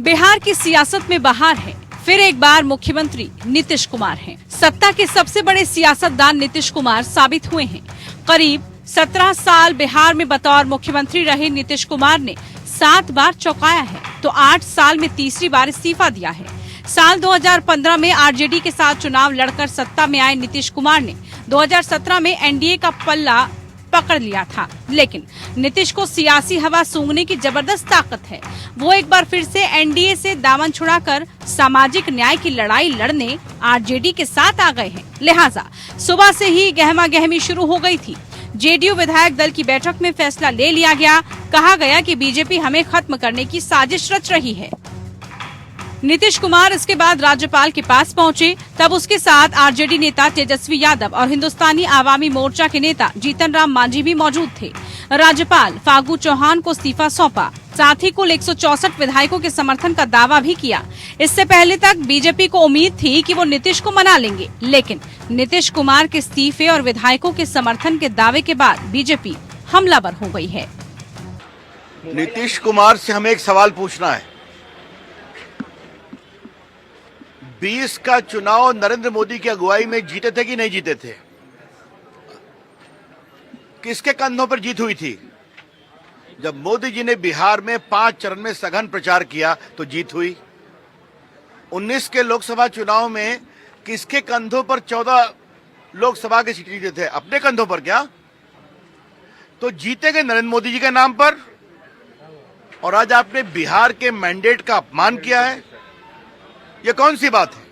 बिहार की सियासत में बहार है। फिर एक बार मुख्यमंत्री नीतीश कुमार हैं। सत्ता के सबसे बड़े सियासतदान नीतीश कुमार साबित हुए हैं। करीब 17 साल बिहार में बतौर मुख्यमंत्री रहे नीतीश कुमार ने 7 बार चौंकाया है, तो 8 साल में तीसरी बार इस्तीफा दिया है। साल 2015 में आरजेडी के साथ चुनाव लड़कर सत्ता में आए नीतीश कुमार ने 2017 में एनडीए का पल्ला पकड़ लिया था, लेकिन नीतीश को सियासी हवा सूंघने की जबरदस्त ताकत है। वो एक बार फिर से एनडीए से दामन छुड़ाकर सामाजिक न्याय की लड़ाई लड़ने आरजेडी के साथ आ गए हैं। लिहाजा सुबह से ही गहमा गहमी शुरू हो गई थी। जेडीयू विधायक दल की बैठक में फैसला ले लिया गया। कहा गया कि बीजेपी हमें खत्म करने की साजिश रच रही है। नीतीश कुमार इसके बाद राज्यपाल के पास पहुंचे, तब उसके साथ आरजेडी नेता तेजस्वी यादव और हिंदुस्तानी आवामी मोर्चा के नेता जीतन राम मांझी भी मौजूद थे। राज्यपाल फागू चौहान को इस्तीफा सौंपा, साथ ही कुल 164 विधायकों के समर्थन का दावा भी किया। इससे पहले तक बीजेपी को उम्मीद थी कि वो नीतीश को मना लेंगे, लेकिन नीतीश कुमार के इस्तीफे और विधायकों के समर्थन के दावे के बाद बीजेपी हमलावर हो गई है। नीतीश कुमार से हमें एक सवाल पूछना है। 20 का चुनाव नरेंद्र मोदी की अगुवाई में जीते थे कि नहीं जीते थे? किसके कंधों पर जीत हुई थी? जब मोदी जी ने बिहार में 5 चरण में सघन प्रचार किया तो जीत हुई। 19 के लोकसभा चुनाव में किसके कंधों पर 14 लोकसभा के सीट जीते थे? अपने कंधों पर क्या? तो जीते गए नरेंद्र मोदी जी के नाम पर, और आज आपने बिहार के मैंडेट का अपमान किया है। ये कौन सी बात है?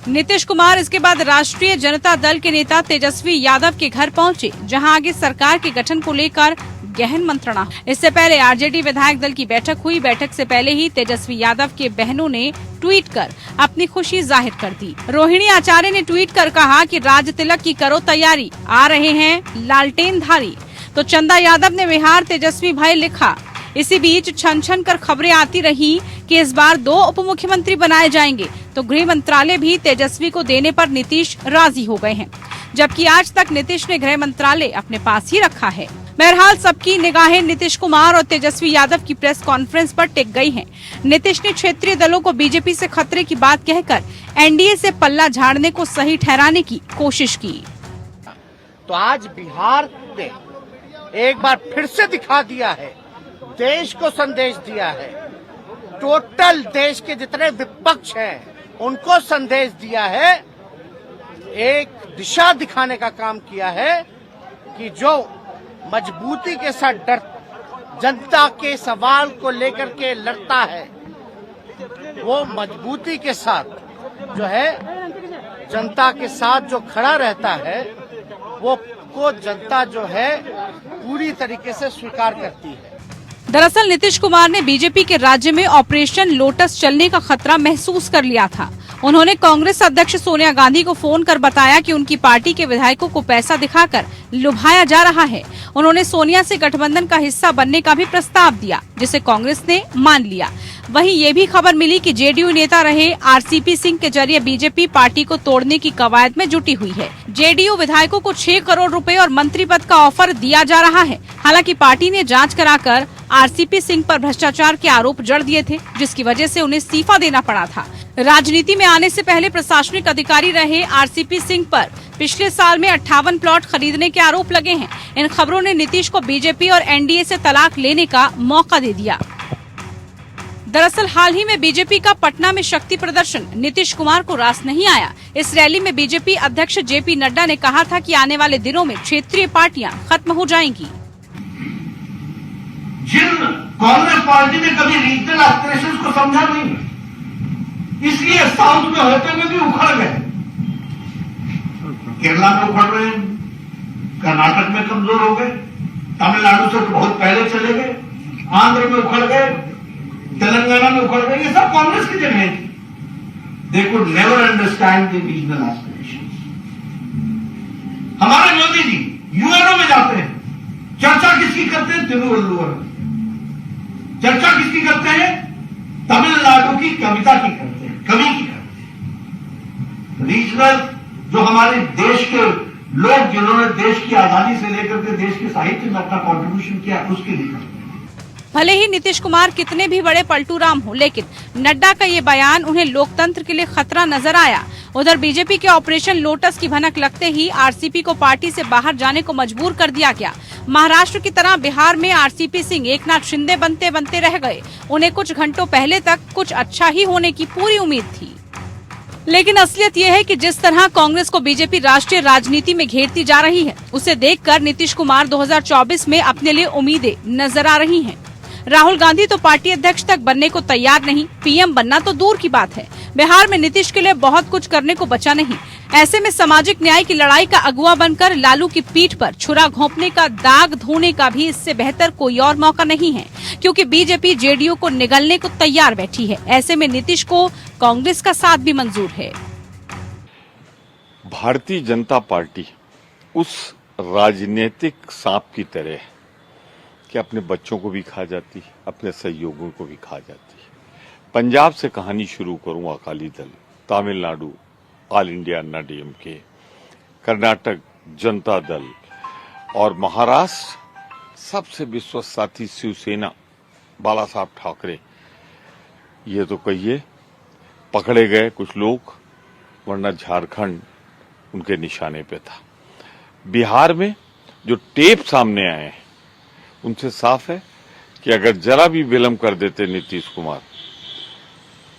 नीतीश कुमार इसके बाद राष्ट्रीय जनता दल के नेता तेजस्वी यादव के घर पहुंचे, जहां आगे सरकार के गठन को लेकर गहन मंत्रणा। इससे पहले आरजेडी विधायक दल की बैठक हुई। बैठक से पहले ही तेजस्वी यादव के बहनों ने ट्वीट कर अपनी खुशी जाहिर कर दी। रोहिणी आचार्य ने ट्वीट कर कहा कि राज तिलक की करो तैयारी, आ रहे हैं लालटेन धारी। तो चंदा यादव ने बिहार तेजस्वी भाई लिखा। इसी बीच छन छन कर खबरें आती रही कि इस बार 2 उप मुख्यमंत्री बनाए जाएंगे, तो गृह मंत्रालय भी तेजस्वी को देने पर नीतीश राजी हो गए हैं, जबकि आज तक नीतीश ने गृह मंत्रालय अपने पास ही रखा है। बहरहाल सबकी निगाहें नीतीश कुमार और तेजस्वी यादव की प्रेस कॉन्फ्रेंस पर टिक गई हैं। नीतीश ने क्षेत्रीय दलों को बीजेपी से खतरे की बात कहकर एनडीए से पल्ला झाड़ने को सही ठहराने की कोशिश की। तो आज बिहार ने एक बार फिर से दिखा दिया है, देश को संदेश दिया है, टोटल देश के जितने विपक्ष हैं उनको संदेश दिया है, एक दिशा दिखाने का काम किया है कि जो मजबूती के साथ जनता के सवाल को लेकर के लड़ता है, वो मजबूती के साथ जो है जनता के साथ जो खड़ा रहता है, वो को जनता जो है पूरी तरीके से स्वीकार करती है। दरअसल नीतीश कुमार ने बीजेपी के राज्य में ऑपरेशन लोटस चलने का खतरा महसूस कर लिया था। उन्होंने कांग्रेस अध्यक्ष सोनिया गांधी को फोन कर बताया कि उनकी पार्टी के विधायकों को पैसा दिखाकर लुभाया जा रहा है। उन्होंने सोनिया से गठबंधन का हिस्सा बनने का भी प्रस्ताव दिया, जिसे कांग्रेस ने मान लिया। वहीं ये भी खबर मिली कि जेडीयू नेता रहे आरसीपी सिंह के जरिए बीजेपी पार्टी को तोड़ने की कवायद में जुटी हुई है। जेडीयू विधायकों को 6 करोड़ रुपए और मंत्री पद का ऑफर दिया जा रहा है। हालांकि पार्टी ने जांच कराकर आरसीपी सिंह पर भ्रष्टाचार के आरोप जड़ दिए थे, जिसकी वजह से उन्हें इस्तीफा देना पड़ा था। राजनीति में आने से पहले प्रशासनिक अधिकारी रहे आरसीपी सिंह पर पिछले साल में 58 प्लॉट खरीदने के आरोप लगे हैं। इन खबरों ने नीतीश को बीजेपी और एनडीए से तलाक लेने का मौका दे दिया। दरअसल हाल ही में बीजेपी का पटना में शक्ति प्रदर्शन नीतीश कुमार को रास नहीं आया। इस रैली में बीजेपी अध्यक्ष जेपी नड्डा ने कहा था कि आने वाले दिनों में क्षेत्रीय पार्टियां खत्म हो जाएंगी। जिन कांग्रेस पार्टी ने कभी रीजनल एस्पिरेशंस को समझा नहीं, इसलिए साउथ में होते हुए भी उखड़ गए। केरला में उखड़ रहे हैं, कर्नाटक में कमजोर हो गए, तमिलनाडु से बहुत पहले चले गए, आंध्र में उखड़ गए, तेलंगाना में उखड़ गए। ये सब कांग्रेस की जगह थी। They could never understand the regional aspirations. हमारे मोदी जी यूएनओ में जाते हैं, चर्चा किसकी करते हैं? तिरुवल्लुवर। चर्चा किसकी करते हैं? तमिलनाडु की कविता की करते हैं, कवि की करते हैं। रीजनल जो हमारे देश के लोग जिन्होंने देश की आजादी से लेकर के देश के साहित्य में अपना कंट्रीब्यूशन किया, उसके लिए करते हैं। भले ही नीतीश कुमार कितने भी बड़े पलटूराम हो, लेकिन नड्डा का ये बयान उन्हें लोकतंत्र के लिए खतरा नजर आया। उधर बीजेपी के ऑपरेशन लोटस की भनक लगते ही आरसीपी को पार्टी से बाहर जाने को मजबूर कर दिया गया। महाराष्ट्र की तरह बिहार में आरसीपी सिंह एकनाथ शिंदे बनते बनते रह गए। उन्हें कुछ घंटों पहले तक कुछ अच्छा ही होने की पूरी उम्मीद थी, लेकिन असलियत यह है कि जिस तरह कांग्रेस को बीजेपी राष्ट्रीय राजनीति में घेरती जा रही है, उसे देखकर नीतीश कुमार 2024 में अपने लिए उम्मीदें नजर आ रही हैं। राहुल गांधी तो पार्टी अध्यक्ष तक बनने को तैयार नहीं, पीएम बनना तो दूर की बात है। बिहार में नीतीश के लिए बहुत कुछ करने को बचा नहीं। ऐसे में सामाजिक न्याय की लड़ाई का अगुवा बनकर लालू की पीठ पर छुरा घोंपने का, दाग धोने का भी इससे बेहतर कोई और मौका नहीं है, क्योंकि बीजेपी जेडीयू को निगलने को तैयार बैठी है। ऐसे में नीतीश को कांग्रेस का साथ भी मंजूर है। भारतीय जनता पार्टी उस राजनीतिक सांप की तरह है कि अपने बच्चों को भी खा जाती है, अपने सहयोगियों को भी खा जाती है। पंजाब से कहानी शुरू करूं, अकाली दल, तमिलनाडु ऑल इंडिया अन्ना डीएमके, कर्नाटक जनता दल और महाराष्ट्र सबसे विश्वस्त साथी शिवसेना बाला साहब ठाकरे। ये तो कहिए पकड़े गए कुछ लोग, वरना झारखंड उनके निशाने पे था। बिहार में जो टेप सामने आए हैं उनसे साफ है कि अगर जरा भी विलंब कर देते नीतीश कुमार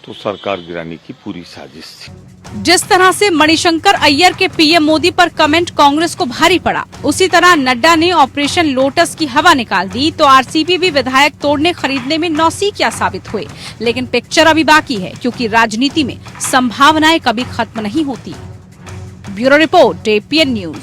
तो सरकार गिराने की पूरी साजिश थी। जिस तरह से मणिशंकर अय्यर के पीएम मोदी पर कमेंट कांग्रेस को भारी पड़ा, उसी तरह नड्डा ने ऑपरेशन लोटस की हवा निकाल दी तो आरसीपी भी विधायक तोड़ने खरीदने में नौसिखिया साबित हुए। लेकिन पिक्चर अभी बाकी है, क्योंकि राजनीति में संभावनाएं कभी खत्म नहीं होती। Bureau report, APN news.